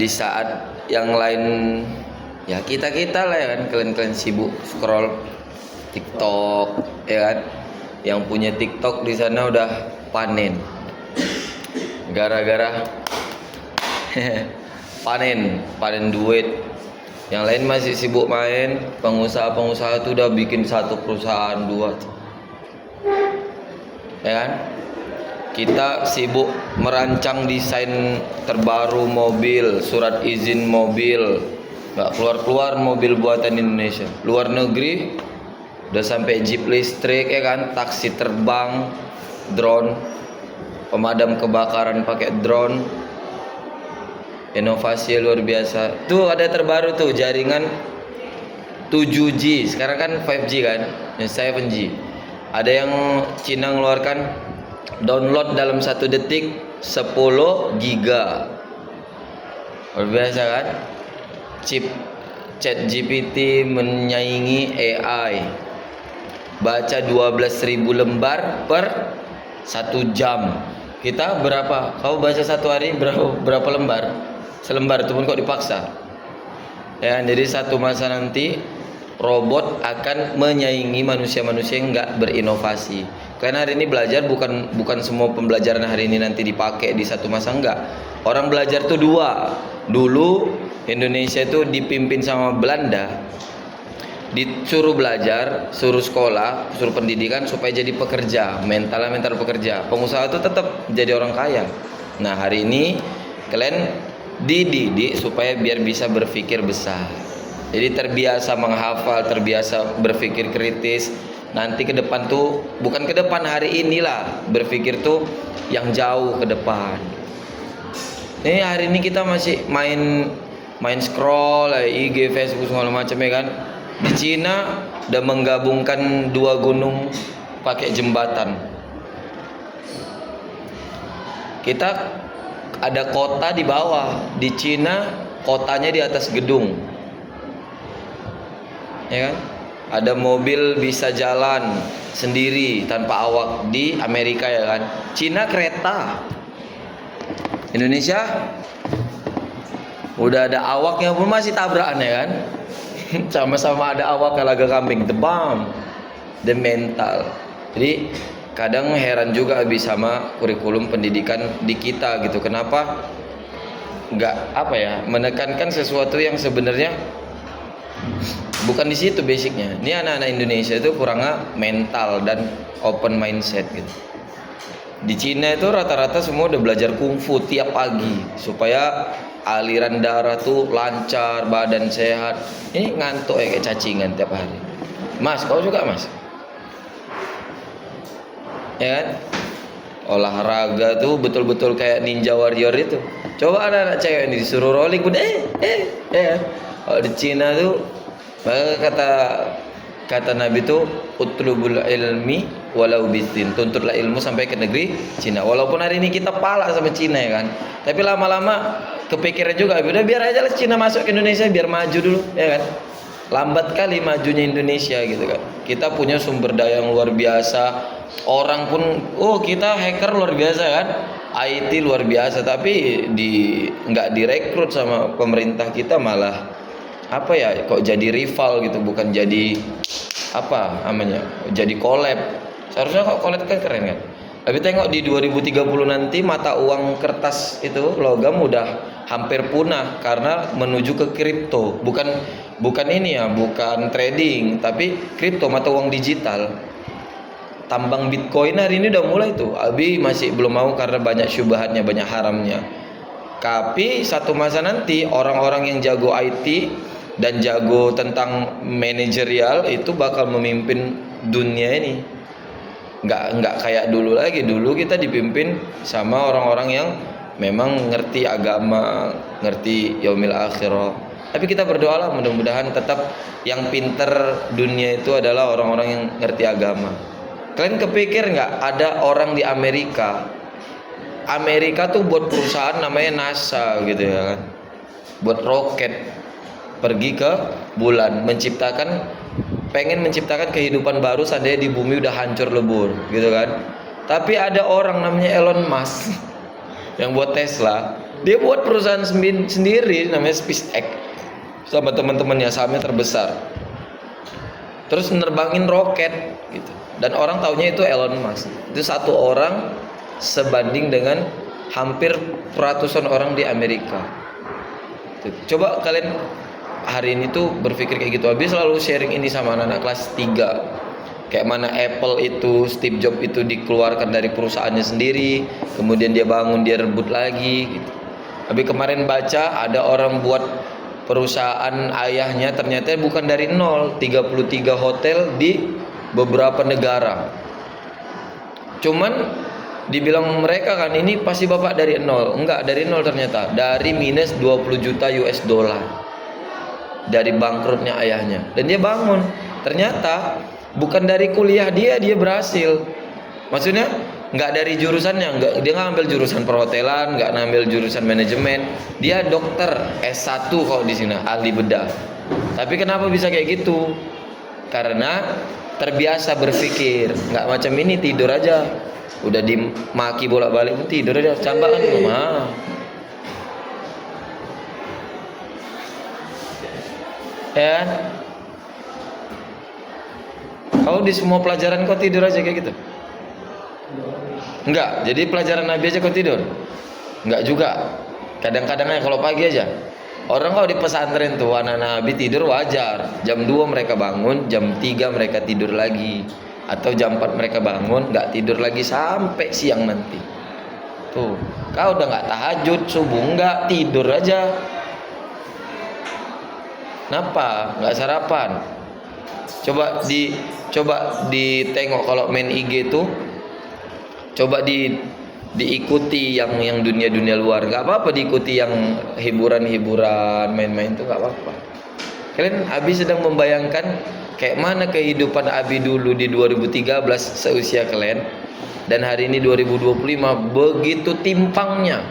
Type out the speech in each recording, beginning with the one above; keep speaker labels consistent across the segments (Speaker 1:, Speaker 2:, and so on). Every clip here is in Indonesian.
Speaker 1: Di saat yang lain ya kita lah ya kan, kalian sibuk scroll TikTok ya kan, yang punya TikTok di sana udah panen gara-gara panen duit. Yang lain masih sibuk main. Pengusaha tuh udah bikin satu perusahaan dua ya kan. Kita sibuk merancang desain terbaru mobil, surat izin mobil, nggak keluar mobil buatan Indonesia. Luar negeri udah sampai jeep listrik ya kan, taksi terbang, drone, pemadam kebakaran pakai drone. Inovasi luar biasa. Tuh ada terbaru tuh jaringan 7G, sekarang kan 5G kan, 7G. Ada yang Cina ngeluarkan download dalam 1 detik 10 giga. Luar biasa kan? Chip ChatGPT menyaingi AI. Baca 12.000 lembar per 1 jam. Kita berapa? Kau baca satu hari berapa lembar? Selembar itu pun kok dipaksa. Ya, jadi satu masa nanti robot akan menyaingi manusia-manusia yang nggak berinovasi. Karena hari ini belajar bukan semua pembelajaran hari ini nanti dipakai di satu masa, enggak. Orang belajar tuh dua. Dulu Indonesia itu dipimpin sama Belanda, disuruh belajar, suruh sekolah, suruh pendidikan supaya jadi pekerja, mental pekerja. Pengusaha itu tetap jadi orang kaya. Nah hari ini kalian dididik supaya biar bisa berpikir besar. Jadi terbiasa menghafal, terbiasa berpikir kritis. Nanti ke depan tuh, bukan ke depan, hari inilah berpikir tuh yang jauh ke depan. Ini hari ini kita masih main scroll IG, Facebook segala macam ya kan. Di Cina udah menggabungkan 2 gunung pakai jembatan. Kita ada kota di bawah, di Cina kotanya di atas gedung. Ya kan? Ada mobil bisa jalan sendiri tanpa awak di Amerika ya kan. Cina kereta. Indonesia udah ada awaknya pun masih tabrakan ya kan. Sama-sama ada awak laga kambing, tebam. The mental. Jadi kadang heran juga habis sama kurikulum pendidikan di kita gitu. Kenapa nggak menekankan sesuatu yang sebenarnya bukan di situ basicnya. Ini anak-anak Indonesia itu kurangnya mental dan open mindset gitu. Di Cina itu rata-rata semua udah belajar kungfu tiap pagi supaya aliran darah tuh lancar, badan sehat. Ini ngantuk ya kayak cacingan tiap hari. Mas, kau juga mas? Ya kan? Olahraga tuh betul-betul kayak ninja warrior itu. Coba anak-anak cewek ini disuruh rolling pun ya. Kalau di Cina tuh kata Nabi itu utlubul ilmi walau bisin, tuntutlah ilmu sampai ke negeri Cina. Walaupun hari ini kita palak sama Cina ya kan, tapi lama-lama kepikiran juga udah biar aja lah Cina masuk ke Indonesia biar maju dulu ya kan. Lambat kali majunya Indonesia gitu kan. Kita punya sumber daya yang luar biasa. Orang pun kita hacker luar biasa kan, IT luar biasa, tapi nggak direkrut sama pemerintah kita, malah kok jadi rival gitu, bukan jadi jadi collab. Seharusnya kok collab kan keren kan. Tapi tengok di 2030 nanti mata uang kertas itu logam udah hampir punah karena menuju ke kripto. Bukan ini ya, bukan trading, tapi kripto, mata uang digital. Tambang Bitcoin hari ini udah mulai tuh. Abi masih belum mau karena banyak syubhatnya, banyak haramnya. Tapi satu masa nanti orang-orang yang jago IT dan jago tentang manajerial itu bakal memimpin dunia ini. Nggak kayak dulu lagi. Dulu kita dipimpin sama orang-orang yang memang ngerti agama, ngerti yaumil akhirah. Tapi kita berdoalah mudah-mudahan tetap yang pinter dunia itu adalah orang-orang yang ngerti agama. Kalian kepikir nggak ada orang di Amerika tuh buat perusahaan namanya NASA gitu ya kan, buat roket pergi ke bulan, pengen menciptakan kehidupan baru seandainya di bumi udah hancur lebur gitu kan. Tapi ada orang namanya Elon Musk yang buat Tesla, Dia buat perusahaan sendiri namanya SpaceX sama teman-temannya, sahamnya terbesar. Terus nerbangin roket gitu. Dan orang taunya itu Elon Musk. Itu satu orang sebanding dengan hampir ratusan orang di Amerika. Coba kalian hari ini tuh berpikir kayak gitu. Habis selalu sharing ini sama anak-anak kelas 3. Kayak mana Apple itu, Steve Jobs itu dikeluarkan dari perusahaannya sendiri, kemudian dia bangun, dia rebut lagi gitu. Tapi kemarin baca ada orang buat perusahaan ayahnya ternyata bukan dari nol, 33 hotel di beberapa negara. Cuman dibilang mereka kan ini pasti bapak dari nol. Enggak, dari nol ternyata. Dari minus 20 juta US dollar. Dari bangkrutnya ayahnya. Dan dia bangun. Ternyata bukan dari kuliah dia berhasil. Maksudnya nggak dari jurusannya, dia nggak ambil jurusan perhotelan, nggak ngambil jurusan manajemen. Dia dokter S1 kalau di sini, ahli bedah. Tapi kenapa bisa kayak gitu? Karena terbiasa berpikir, nggak macam ini tidur aja. Udah dimaki bolak-balik tidur aja, cambakan mah. Ya. Kau di semua pelajaran kau tidur aja kayak gitu? Enggak, jadi pelajaran Nabi aja kau tidur? Enggak juga. Kadang-kadangnya kalau pagi aja. Orang kalau di pesantren tuh anak Nabi tidur wajar. Jam 2 mereka bangun, jam 3 mereka tidur lagi. Atau jam 4 mereka bangun, enggak tidur lagi sampai siang nanti. Tuh, kau udah enggak tahajud, subuh enggak, tidur aja. Kenapa? Enggak sarapan. Coba ditengok kalau main IG tuh, coba diikuti yang dunia luar. Nggak apa-apa diikuti yang hiburan main-main tuh nggak apa-apa. Kalian Abi sedang membayangkan kayak mana kehidupan Abi dulu di 2013 seusia kalian dan hari ini 2025 begitu timpangnya.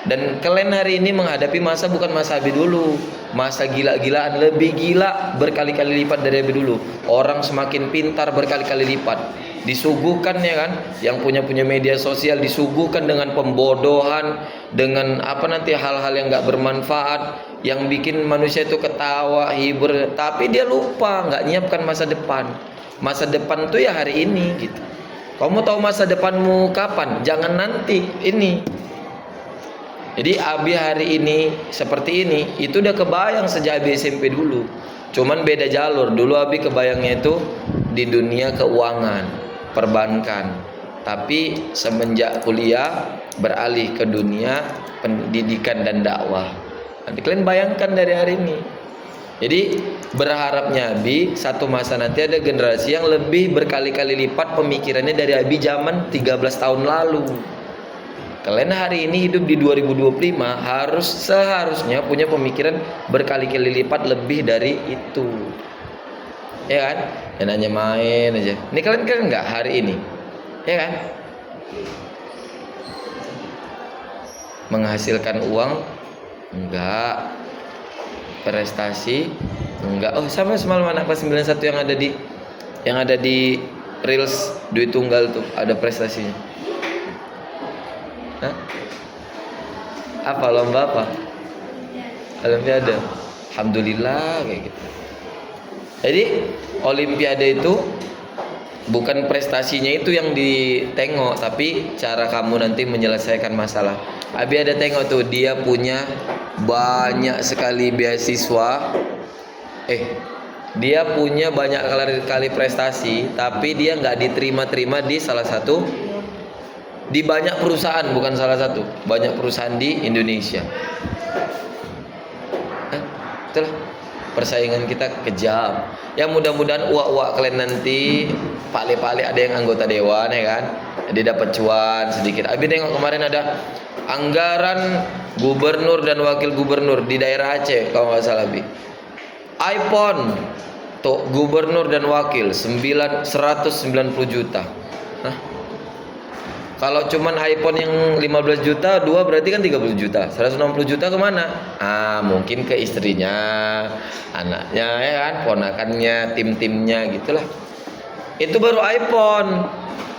Speaker 1: Dan kalian hari ini menghadapi masa bukan masa Abi dulu, masa gila-gilaan, lebih gila berkali-kali lipat dari Abi dulu. Orang semakin pintar berkali-kali lipat. Disuguhkan ya kan, yang punya media sosial disuguhkan dengan pembodohan, dengan apa nanti hal-hal yang nggak bermanfaat, yang bikin manusia itu ketawa, hibur, tapi dia lupa nggak nyiapkan masa depan. Masa depan tuh ya hari ini gitu. Kamu tahu masa depanmu kapan? Jangan nanti ini. Jadi Abi hari ini seperti ini, itu udah kebayang sejak Abi SMP dulu. Cuman beda jalur. Dulu Abi kebayangnya itu di dunia keuangan, perbankan. Tapi semenjak kuliah beralih ke dunia pendidikan dan dakwah. Nanti kalian bayangkan dari hari ini. Jadi berharapnya Abi satu masa nanti ada generasi yang lebih berkali-kali lipat pemikirannya dari Abi zaman 13 tahun lalu. Kalian hari ini hidup di 2025 seharusnya punya pemikiran berkali-kali lipat lebih dari itu. Ya kan? Yang hanya main aja. Ini kalian kan enggak hari ini? Ya kan? Menghasilkan uang enggak. Prestasi enggak. Oh, sama semalam anak kelas 91 yang ada di Reels duit tunggal tuh, ada prestasinya. Hah? Apa lomba apa? Olimpiade. Alhamdulillah kayak gitu. Jadi Olimpiade itu bukan prestasinya itu yang ditengok, tapi cara kamu nanti menyelesaikan masalah. Abi ada tengok tuh dia punya banyak sekali beasiswa. Dia punya banyak kali prestasi, tapi dia nggak diterima di salah satu. Di banyak perusahaan, bukan salah satu, banyak perusahaan di Indonesia. Itulah persaingan kita kejam. Ya mudah-mudahan uak-uak kalian nanti paling ada yang anggota dewan ya kan, dia dapat cuan sedikit. Abi tengok kemarin ada anggaran gubernur dan wakil gubernur di daerah Aceh kalau nggak salah Abi. iPhone tuh gubernur dan wakil 190 juta. Kalau cuman iPhone yang 15 juta, 2 berarti kan 30 juta. 160 juta kemana? Mungkin ke istrinya, anaknya ya kan, ponakannya, tim-timnya gitulah. Itu baru iPhone.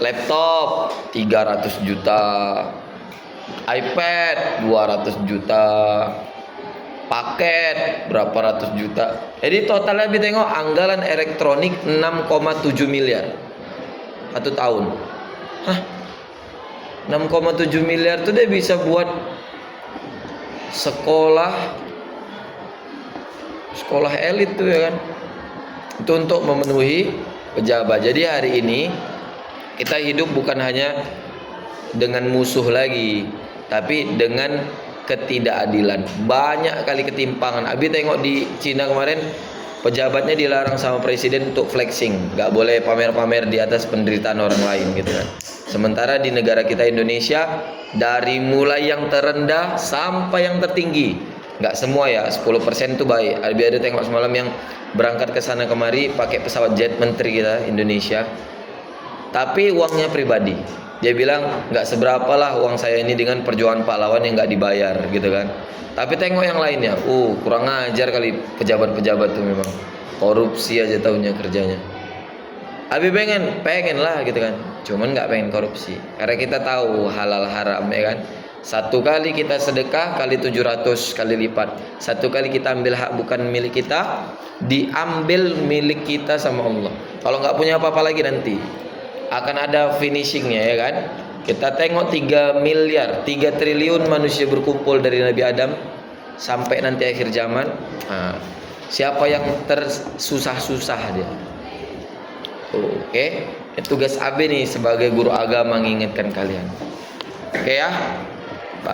Speaker 1: Laptop 300 juta. iPad 200 juta, paket berapa ratus juta. Jadi totalnya kita tengok anggaran elektronik 6,7 miliar satu tahun. Hah? 6,7 miliar tuh dia bisa buat sekolah elit tuh ya kan. Itu untuk memenuhi pejabat. Jadi hari ini kita hidup bukan hanya dengan musuh lagi, tapi dengan ketidakadilan. Banyak kali ketimpangan. Abi tengok di Cina kemarin, pejabatnya dilarang sama presiden untuk flexing, nggak boleh pamer-pamer di atas penderitaan orang lain gitu kan. Sementara di negara kita Indonesia, dari mulai yang terendah sampai yang tertinggi, nggak semua ya, 10% itu baik. Abi ada tengok semalam yang berangkat ke sana kemari pakai pesawat jet menteri kita Indonesia, tapi uangnya pribadi. Dia bilang nggak seberapa lah uang saya ini dengan perjuangan pahlawan yang nggak dibayar gitu kan. Tapi tengok yang lainnya, kurang ajar kali pejabat-pejabat tuh, memang korupsi aja tahunya kerjanya. Abi pengen lah gitu kan, cuman nggak pengen korupsi karena kita tahu halal haram ya kan. Satu kali kita sedekah kali 700 kali lipat. Satu kali kita ambil hak bukan milik kita, diambil milik kita sama Allah. Kalau nggak punya apa-apa lagi nanti akan ada finishingnya ya kan. Kita tengok 3 miliar 3 triliun manusia berkumpul dari Nabi Adam sampai nanti akhir zaman. Siapa yang tersusah-susah dia? Oke. Tugas AB nih sebagai guru agama mengingatkan kalian. Oke ya.